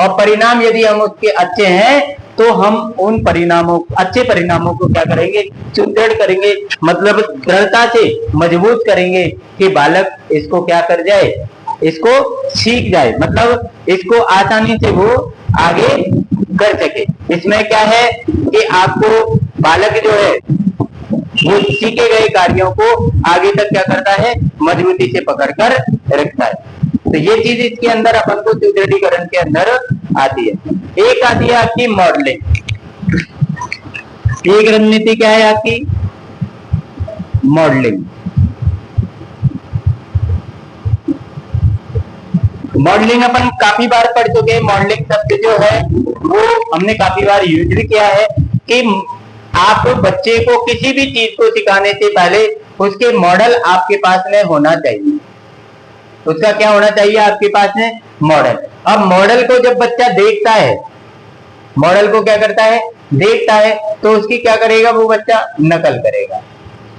और परिणाम यदि हम उसके अच्छे हैं तो हम उन परिणामों, अच्छे परिणामों को क्या करेंगे, सुदृढ़ करेंगे, मतलब दृढ़ता से मजबूत करेंगे कि बालक इसको क्या कर जाए, इसको सीख जाए, मतलब इसको आसानी से वो आगे कर सके। इसमें क्या है कि आपको बालक जो है वो सीखे गए कार्यों को आगे तक क्या करता है, मजबूती से पकड़कर रखता है। तो ये चीज इसके अंदर अपन को सुदृढ़ीकरण के अंदर आती है। एक आती है आपकी मॉडलिंग। एक रणनीति क्या है आपकी, मॉडलिंग। मॉडलिंग अपन काफी बार पढ़ चुके हैं। मॉडलिंग शब्द जो है वो हमने काफी बार यूज भी किया है कि आप बच्चे को किसी भी चीज को सिखाने से पहले उसके मॉडल आपके पास में होना चाहिए। उसका क्या होना चाहिए आपके पास में, मॉडल। अब मॉडल को जब बच्चा देखता है, मॉडल को क्या करता है, देखता है, तो उसकी क्या करेगा, वो बच्चा नकल करेगा।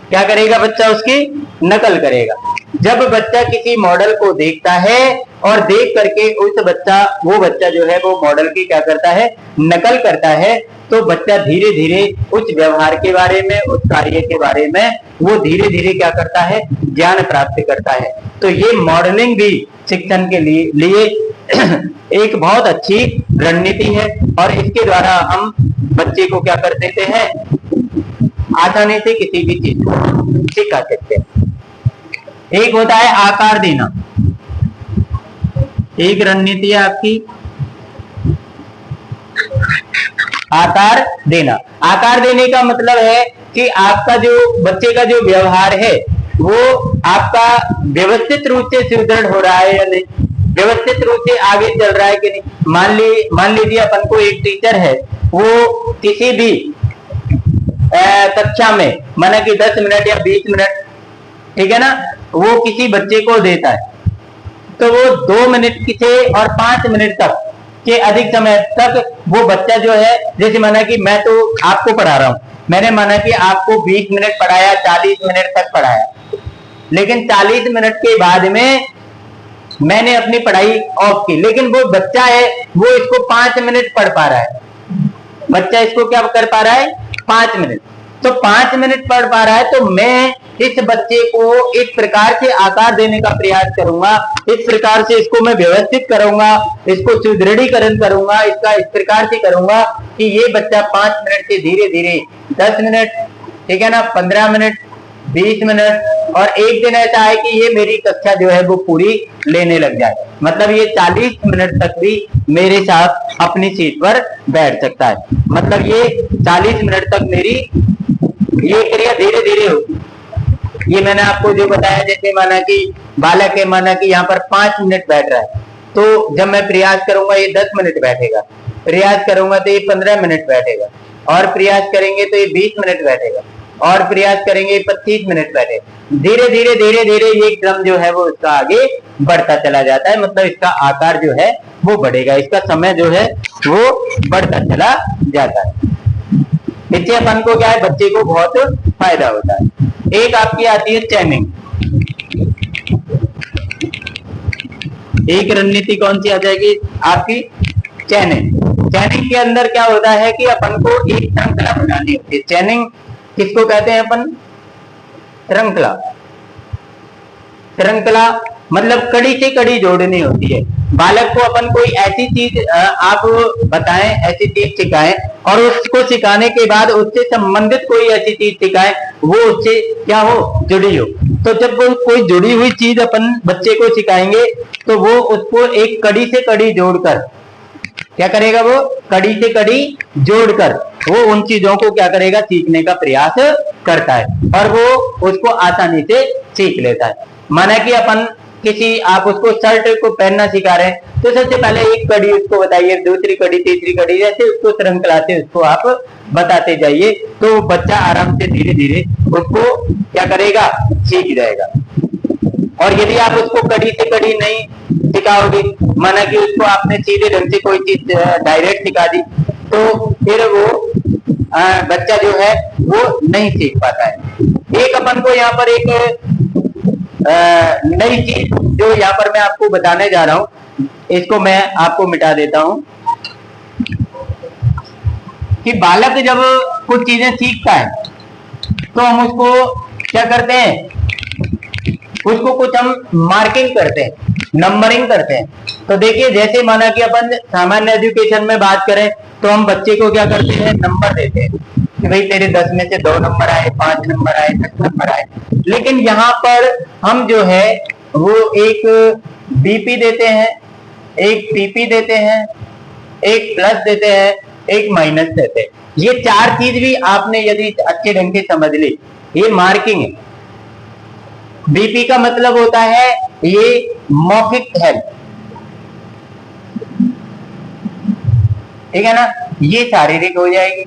क्या करेगा, बच्चा उसकी नकल करेगा। जब बच्चा किसी मॉडल को देखता है और देख करके वो बच्चा जो है वो मॉडल की क्या करता है, नकल करता है, तो बच्चा धीरे धीरे उस व्यवहार के बारे में, उस कार्य के बारे में वो धीरे धीरे क्या करता है, ज्ञान प्राप्त करता है। तो ये मॉडलिंग भी शिक्षण के लिए एक बहुत अच्छी रणनीति है और इसके द्वारा हम बच्चे को क्या कर देते हैं, आसानी से किसी भी चीज को सिखा सकते हैं। एक होता है आकार देना। एक रणनीति है आपकी आकार देना। आकार देने का मतलब है कि आपका जो बच्चे का जो व्यवहार है वो आपका व्यवस्थित रूप से सुदृढ़ हो रहा है या नहीं, व्यवस्थित रूप से आगे चल रहा है कि नहीं। मान लीजिए अपन को एक टीचर है, वो किसी भी कक्षा में माना कि 10 मिनट या 20 मिनट, ठीक है ना, वो किसी बच्चे को देता है, तो वो 2 मिनट से और 5 मिनट तक के अधिक समय तक वो बच्चा जो है, जैसे माना कि मैं तो आपको पढ़ा रहा हूं, मैंने माना कि आपको 20 मिनट पढ़ाया, 40 मिनट तक पढ़ाया, लेकिन 40 मिनट के बाद में मैंने अपनी पढ़ाई ऑफ की, लेकिन वो बच्चा है वो इसको 5 मिनट पढ़ पा रहा है। बच्चा इसको क्या कर पा रहा है, 5 मिनट। तो 5 मिनट पढ़ पा रहा है, तो मैं इस बच्चे को इस प्रकार से आकार देने का प्रयास करूंगा, इस प्रकार से इसको मैं व्यवस्थित करूंगा, इसको सुदृढ़ीकरण करूंगा, इसका इस प्रकार से करूंगा कि ये बच्चा 5 मिनट से धीरे धीरे 10 मिनट, ठीक है ना, 15 मिनट, 20 मिनट, और एक दिन ऐसा है कि ये मेरी कक्षा जो है वो पूरी लेने लग जाए, मतलब ये 40 मिनट तक भी मेरे साथ अपनी सीट पर बैठ सकता है। मतलब ये 40 मिनट तक मेरी ये क्रिया धीरे धीरे होगी। ये मैंने आपको जो बताया, जैसे माना कि बालक है, माना कि यहाँ पर 5 मिनट बैठ रहा है, तो जब मैं प्रयास करूंगा ये 10 मिनट बैठेगा, प्रयास करूंगा तो ये 15 मिनट बैठेगा, और प्रयास करेंगे तो ये 20 मिनट बैठेगा, और प्रयास करेंगे 25 मिनट बैठेगा। धीरे धीरे धीरे धीरे ये क्रम जो है वो इसका आगे बढ़ता चला जाता है, मतलब इसका आकार जो है वो बढ़ेगा, इसका समय जो है वो बढ़ता चला जाता है। इससे अपन को क्या है, बच्चे को बहुत फायदा होता है। एक आपकी आती है चैनिंग। एक रणनीति कौन सी आ जाएगी आपकी, चैनिंग। चैनिंग के अंदर क्या होता है कि अपन को एक श्रृंखला बनानी होती है। चैनिंग किसको कहते हैं अपन, श्रृंखला। श्रृंखला मतलब कड़ी से कड़ी जोड़नी होती है। बालक को अपन कोई ऐसी चीज आप बताएं, ऐसी चीज सिखाएं, और उसको सिखाने के बाद उससे संबंधित कोई ऐसी चीज सिखाएं वो उससे क्या हो, जुड़ी हो। तो जब वो कोई जुड़ी हुई चीज अपन बच्चे को सिखाएंगे तो वो उसको एक कड़ी से कड़ी जोड़कर क्या करेगा, वो कड़ी से कड़ी जोड़कर वो उन चीजों को क्या करेगा, सीखने का प्रयास करता है, और वो उसको आसानी से सीख लेता है। माना कि अपन किसी, आप उसको शर्ट को पहनना सिखा रहे हैं, तो सबसे पहले एक कड़ी उसको बताइए, दूसरी कड़ी, तीसरी कड़ी, जैसे उसको श्रृंखला से उसको आप बताते जाइए, तो बच्चा आराम से धीरे धीरे उसको क्या करेगा, सीख जाएगा। और यदि आप उसको कड़ी से कड़ी नहीं सिखाओगे, माना कि उसको आपने सीधे ढंग से कोई चीज डायरेक्ट सिखा दी, तो फिर वो बच्चा जो है वो नहीं सीख पाता है। एक अपन को यहाँ पर एक नई चीज जो यहाँ पर मैं आपको बताने जा रहा हूं, इसको मैं आपको मिटा देता हूं कि बालक जब कुछ चीजें सीखता है तो हम उसको क्या करते हैं, उसको कुछ हम मार्किंग करते हैं, नंबरिंग करते हैं। तो देखिए, जैसे माना कि अपन सामान्य एजुकेशन में बात करें तो हम बच्चे को क्या करते हैं, नंबर देते हैं कि भाई तेरे 10 में से 2 नंबर आए, 5 नंबर आए, 10 नंबर आए। लेकिन यहाँ पर हम जो है वो एक बीपी देते हैं, एक पीपी देते हैं, एक प्लस देते हैं, एक माइनस देते हैं। ये 4 चीज भी आपने यदि अच्छे ढंग से समझ ली, ये मार्किंग है। बीपी का मतलब होता है ये मौखिक हेल्प, ठीक है ना, ये शारीरिक हो जाएगी,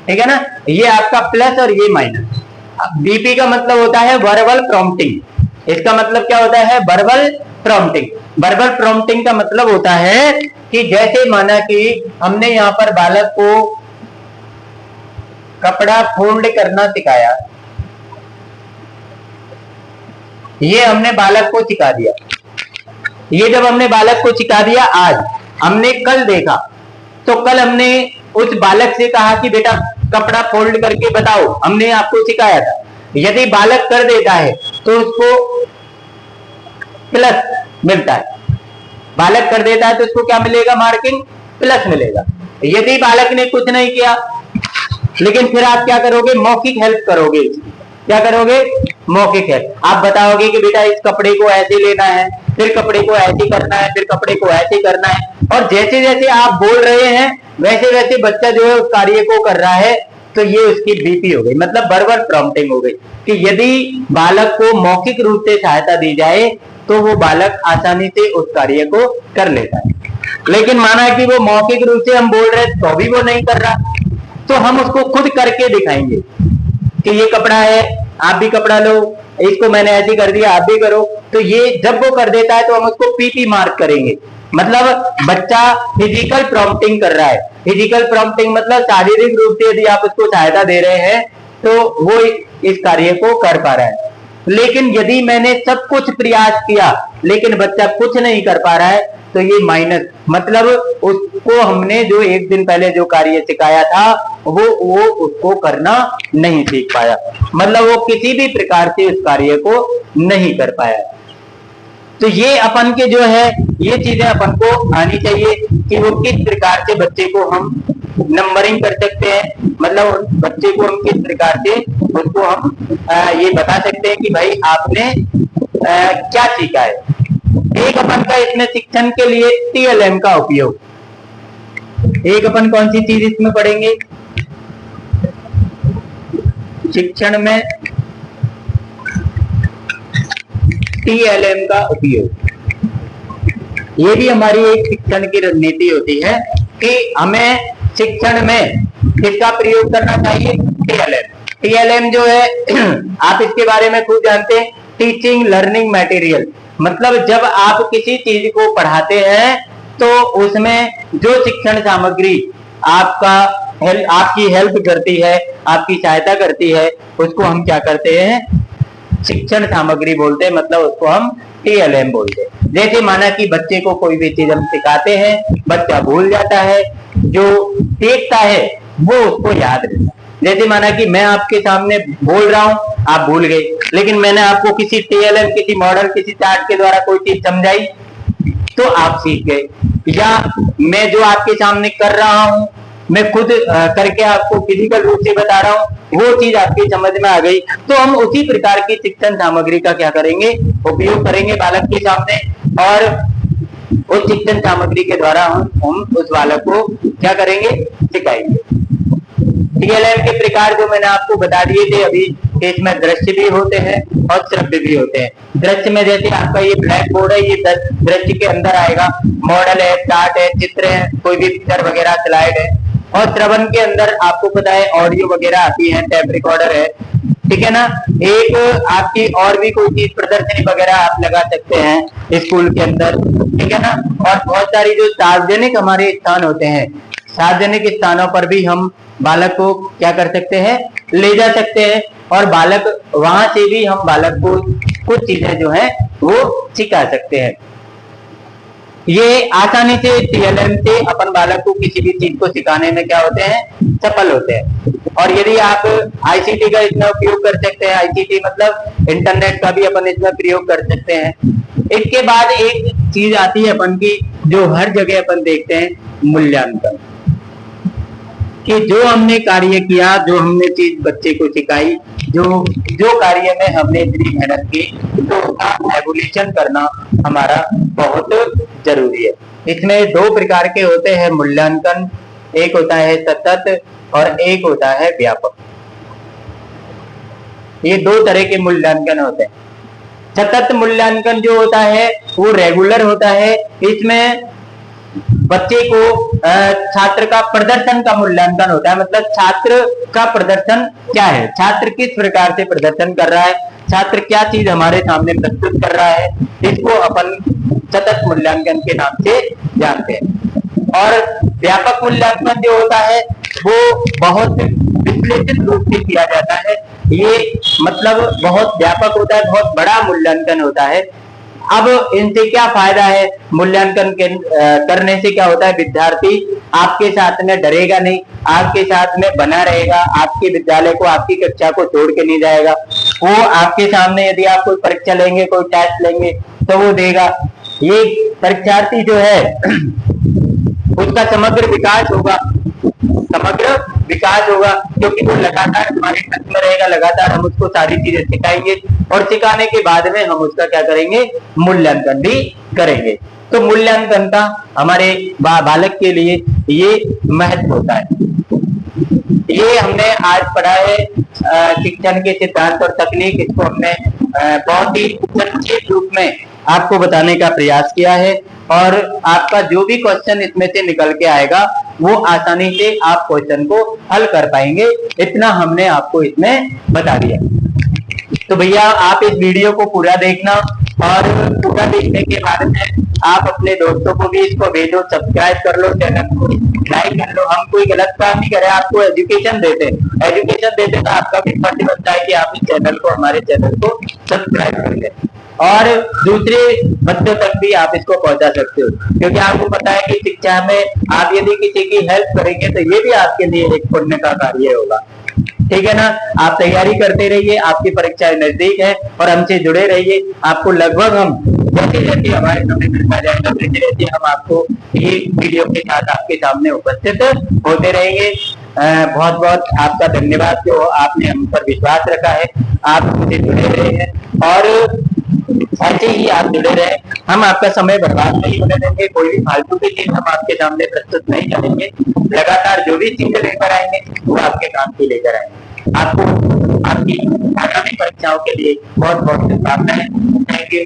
ठीक है ना, ये आपका प्लस और ये माइनस। बीपी का मतलब होता है वर्बल प्रॉम्प्टिंग। इसका मतलब क्या होता है, वर्बल प्रॉम्प्टिंग। वर्बल प्रॉम्प्टिंग का मतलब होता है कि जैसे माना कि हमने यहाँ पर बालक को कपड़ा फोल्ड करना सिखाया, ये हमने बालक को सिखा दिया। ये जब हमने बालक को सिखा दिया, आज हमने कल देखा, तो कल हमने उस बालक से कहा कि बेटा कपड़ा फोल्ड करके बताओ, हमने आपको सिखाया था। यदि बालक कर देता है तो उसको प्लस मिलता है, बालक कर देता है तो उसको क्या मिलेगा, मार्किंग प्लस मिलेगा। यदि बालक ने कुछ नहीं किया, लेकिन फिर आप क्या करोगे, मौखिक हेल्प करोगे। क्या करोगे, मौखिक हेल्प। आप बताओगे कि बेटा इस कपड़े को ऐसे लेना है, फिर कपड़े को ऐसे करना है, फिर कपड़े को ऐसे करना है, और जैसे जैसे आप बोल रहे हैं वैसे वैसे बच्चा जो है उस कार्य को कर रहा है, तो ये उसकी बीपी हो गई, मतलब वर्बल प्रॉम्प्टिंग हो गई। कि यदि बालक को मौखिक रूप से सहायता दी जाए तो वो बालक आसानी से उस कार्य को कर लेता है। लेकिन माना कि वो मौखिक रूप से हम बोल रहे हैं तो भी वो नहीं कर रहा, तो हम उसको खुद करके दिखाएंगे कि ये कपड़ा है, आप भी कपड़ा लो, इसको मैंने ऐसे कर दिया, आप भी करो। तो ये जब वो कर देता है तो हम उसको पीपी मार्क करेंगे, मतलब बच्चा फिजिकल प्रॉम्प्टिंग कर रहा है। फिजिकल प्रॉम्प्टिंग मतलब शारीरिक रूप से यदि आप उसको सहायता दे रहे हैं तो वो इस कार्य को कर पा रहा है। लेकिन यदि मैंने सब कुछ प्रयास किया लेकिन बच्चा कुछ नहीं कर पा रहा है, तो ये माइनस, मतलब उसको हमने जो एक दिन पहले जो कार्य सिखाया था वो उसको करना नहीं सीख पाया, मतलब वो किसी भी प्रकार से उस कार्य को नहीं कर पाया। तो ये अपन के जो है ये चीजें अपन को आनी चाहिए कि वो किस प्रकार से बच्चे को हम नंबरिंग कर सकते हैं, मतलब बच्चे को हम किस प्रकार से उसको हम ये बता सकते हैं कि भाई आपने क्या सीखा है। एक अपन का इसमें शिक्षण के लिए TLM का उपयोग, एक अपन कौन सी चीज इसमें पढ़ेंगे शिक्षण में TLM का उपयोग। ये भी हमारी एक शिक्षण की रणनीति होती है कि हमें शिक्षण में किसका प्रयोग करना चाहिए, TLM जो है आप इसके बारे में खुद जानते हैं, टीचिंग लर्निंग मटेरियल। मतलब जब आप किसी चीज को पढ़ाते हैं तो उसमें जो शिक्षण सामग्री आपकी हेल्प करती है, आपकी सहायता करती है, उसको हम क्या करते हैं, शिक्षण सामग्री बोलते हैं, मतलब उसको हम TLM बोलते हैं। जैसे माना कि बच्चे को कोई भी चीज हम सिखाते हैं, बच्चा भूल जाता है, जो सीखता है वो उसको याद रहता है। जैसे माना कि मैं आपके सामने बोल रहा हूं, आप भूल गए, लेकिन मैंने आपको किसी TLM, किसी मॉडल, किसी चार्ट के द्वारा कोई चीज समझाई तो आप सीख गए। या मैं जो आपके सामने कर रहा हूं, मैं खुद करके आपको फिजिकल रूप से बता रहा हूं, वो चीज आपकी समझ में आ गई। तो हम उसी प्रकार की शिक्षण सामग्री का क्या करेंगे, उपयोग करेंगे बालक के सामने, और उस शिक्षण सामग्री के द्वारा हम उस बालक को क्या करेंगे, सिखाएंगे। TLM के प्रकार जो मैंने आपको बता दिए थे अभी, इसमें दृश्य भी होते हैं और श्रव्य भी होते हैं। दृश्य में जैसे आपका ये ब्लैक बोर्ड है, ये दृश्य के अंदर आएगा, मॉडल है, चार्ट है, चित्र है, कोई भी पिक्चर वगैरह स्लाइड है। और श्रवण के अंदर आपको पता है ऑडियो वगैरह आती है, टेप रिकॉर्डर है, ठीक है ना। एक आपकी और भी कोई चीज प्रदर्शनी वगैरह आप लगा सकते हैं स्कूल के अंदर, ठीक है ना। और बहुत सारी जो सार्वजनिक हमारे स्थान होते हैं, सार्वजनिक स्थानों पर भी हम बालक को क्या कर सकते हैं, ले जा सकते हैं, और बालक वहां से भी हम बालक को कुछ चीजें जो है वो सिखा सकते हैं। ये आसानी से TLM से अपन बालक को किसी भी चीज को सिखाने में क्या होते हैं, सफल होते हैं। और यदि आप ICT का इसमें उपयोग कर सकते हैं, ICT मतलब इंटरनेट का भी अपन इसमें प्रयोग कर सकते हैं। इसके बाद एक चीज आती है अपन की, जो हर जगह अपन देखते हैं, मूल्यांकन, कि जो हमने कार्य किया, जो हमने चीज बच्चे को सिखाई, जो कार्य में हमने इतनी मेहनत की, तो उसका एवोल्यूशन करना हमारा बहुत जरूरी है। इसमें दो प्रकार के होते हैं मूल्यांकन, एक होता है सतत और एक होता है व्यापक। ये दो तरह के मूल्यांकन होते हैं। सतत मूल्यांकन जो होता है वो रेगुलर होता है। इसमें बच्चे को छात्र का प्रदर्शन का मूल्यांकन होता है, मतलब छात्र का प्रदर्शन क्या है, छात्र किस प्रकार से प्रदर्शन कर रहा है, छात्र क्या चीज हमारे सामने प्रस्तुत कर रहा है, इसको अपन सतत मूल्यांकन के नाम से जानते हैं। और व्यापक मूल्यांकन जो होता है वो बहुत विश्लेषित रूप से किया जाता है। ये मतलब बहुत व्यापक होता है, बहुत बड़ा मूल्यांकन होता है। अब इनसे क्या फायदा है, मूल्यांकन करने से क्या होता है, विद्यार्थी आपके साथ में डरेगा नहीं, आपके साथ में बना रहेगा, आपके विद्यालय को, आपकी कक्षा को छोड़ के नहीं जाएगा। वो आपके सामने यदि आप कोई परीक्षा लेंगे, कोई टेस्ट लेंगे तो वो देगा। ये परीक्षार्थी जो है उसका समग्र विकास होगा, समग्र विकास होगा, क्योंकि वो लगातार हमारे टच में रहेगा, लगातार हम उसको सारी चीजें सिखाएंगे, और सिखाने के बाद में हम उसका क्या करेंगे, मूल्यांकन भी करेंगे। तो मूल्यांकन का हमारे बालक के लिए ये महत्व होता है। ये हमने आज पढ़ा है शिक्षण के सिद्धांत और तकनीक। इसको हमने बहुत ही संक्षिप्त रूप में आपको बताने का प्रयास किया है, और आपका जो भी क्वेश्चन इसमें से निकल के आएगा वो आसानी से आप क्वेश्चन को हल कर पाएंगे। इतना हमने आपको इसमें बता दिया। तो भैया आप इस वीडियो को पूरा देखना, और पूरा देखने के बाद में आप अपने दोस्तों को भी इसको भेजो, सब्सक्राइब कर लो, चैनल को लाइक कर लो। हम कोई गलत काम नहीं करे, आपको एजुकेशन देते तो आपका भी फर्ज बनता है कि आप इस चैनल को, हमारे चैनल को सब्सक्राइब कर ले, और दूसरे बच्चों तक भी आप इसको पहुंचा सकते हो। क्योंकि आपको पता है कि शिक्षा में आप यदि किसी की हेल्प करेंगे तो ये भी आपके लिए एक पुण्य का कार्य होगा। ठीक है ना। आप तैयारी करते रहिए, आपकी परीक्षाएं नजदीक है और हमसे जुड़े रहिए। आपको लगभग हम जैसे जैसे हमारे समय मिलता जाएगा वैसे वैसे हम आपको ये वीडियो के साथ आपके सामने उपस्थित होते रहेंगे। बहुत बहुत आपका धन्यवाद जो आपने हम पर विश्वास रखा है, आप हमसे जुड़े रहे हैं और ऐसे ही आप जुड़े रहे। हम आपका समय बर्बाद नहीं होने देंगे, कोई भी फालतू की चीज हम आपके सामने प्रस्तुत नहीं करेंगे। लगातार जो भी चीजें लेकर आएंगे वो आपके काम की लेकर आएंगे। आपको आपकी आगामी परीक्षाओं के लिए बहुत बहुत शुभकामनाएं। Thank you.